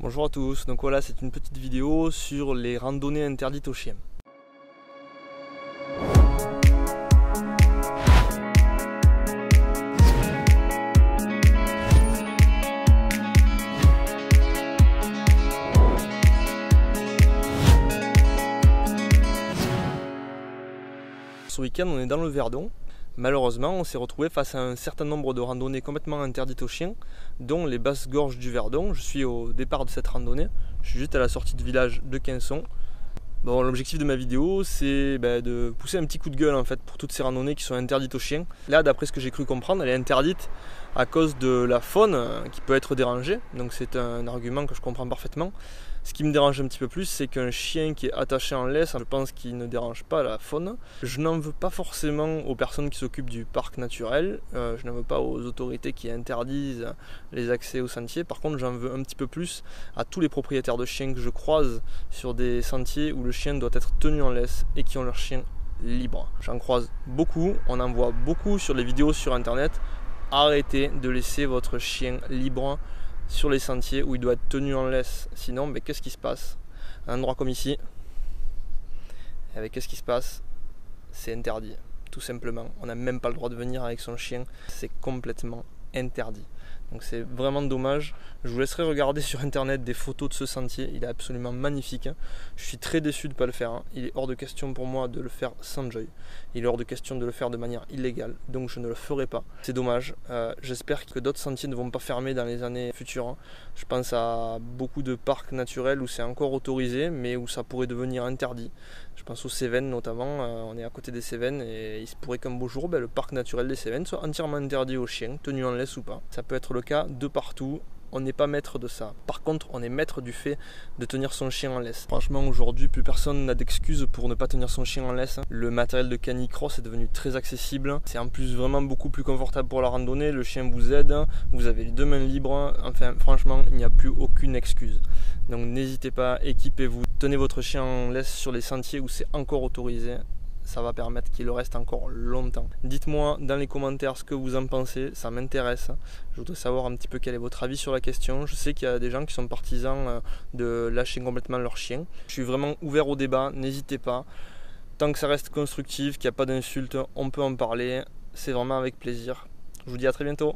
Bonjour à tous, donc voilà, c'est une petite vidéo sur les randonnées interdites aux chiens. Ce week-end, on est dans le Verdon. Malheureusement, on s'est retrouvé face à un certain nombre de randonnées complètement interdites aux chiens, dont les basses gorges du Verdon. Je suis au départ de cette randonnée, je suis juste à la sortie de village de Quinçon. Bon, l'objectif de ma vidéo, c'est de pousser un petit coup de gueule en fait pour toutes ces randonnées qui sont interdites aux chiens. Là, d'après ce que j'ai cru comprendre, elle est interdite à cause de la faune qui peut être dérangée. Donc c'est un argument que je comprends parfaitement. Ce qui me dérange un petit peu plus, c'est qu'un chien qui est attaché en laisse, je pense qu'il ne dérange pas la faune. Je n'en veux pas forcément aux personnes qui s'occupent du parc naturel, je n'en veux pas aux autorités qui interdisent les accès aux sentiers. Par contre, j'en veux un petit peu plus à tous les propriétaires de chiens que je croise sur des sentiers où le chien doit être tenu en laisse et qui ont leur chien libre. J'en croise beaucoup, on en voit beaucoup sur les vidéos sur internet. Arrêtez de laisser votre chien libre sur les sentiers où il doit être tenu en laisse. Sinon, qu'est-ce qui se passe? Un endroit comme ici, qu'est-ce qui se passe? C'est interdit, tout simplement. On n'a même pas le droit de venir avec son chien. C'est complètement interdit. Donc c'est vraiment dommage. Je vous laisserai regarder sur internet des photos de ce sentier. Il est absolument magnifique. Je suis très déçu de ne pas le faire. Il est hors de question pour moi de le faire sans Joy. Il est hors de question de le faire de manière illégale. Donc je ne le ferai pas. C'est dommage. J'espère que d'autres sentiers ne vont pas fermer dans les années futures. Je pense à beaucoup de parcs naturels où c'est encore autorisé, mais où ça pourrait devenir interdit. Je pense aux Cévennes notamment. On est à côté des Cévennes et il se pourrait qu'un beau jour, le parc naturel des Cévennes soit entièrement interdit aux chiens, tenus en laisse ou pas. Ça peut être le cas de partout. On n'est pas maître de ça. Par contre, on est maître du fait de tenir son chien en laisse. Franchement, aujourd'hui, plus personne n'a d'excuses pour ne pas tenir son chien en laisse. Le matériel de canicross est devenu très accessible. C'est en plus vraiment beaucoup plus confortable pour la randonnée. Le chien vous aide, vous avez les deux mains libres. Enfin, franchement, il n'y a plus aucune excuse. Donc n'hésitez pas, équipez-vous. Tenez votre chien en laisse sur les sentiers où c'est encore autorisé. Ça va permettre qu'il le reste encore longtemps. Dites-moi dans les commentaires ce que vous en pensez, ça m'intéresse. Je voudrais savoir un petit peu quel est votre avis sur la question. Je sais qu'il y a des gens qui sont partisans de lâcher complètement leur chien. Je suis vraiment ouvert au débat, n'hésitez pas. Tant que ça reste constructif, qu'il n'y a pas d'insultes, on peut en parler. C'est vraiment avec plaisir. Je vous dis à très bientôt.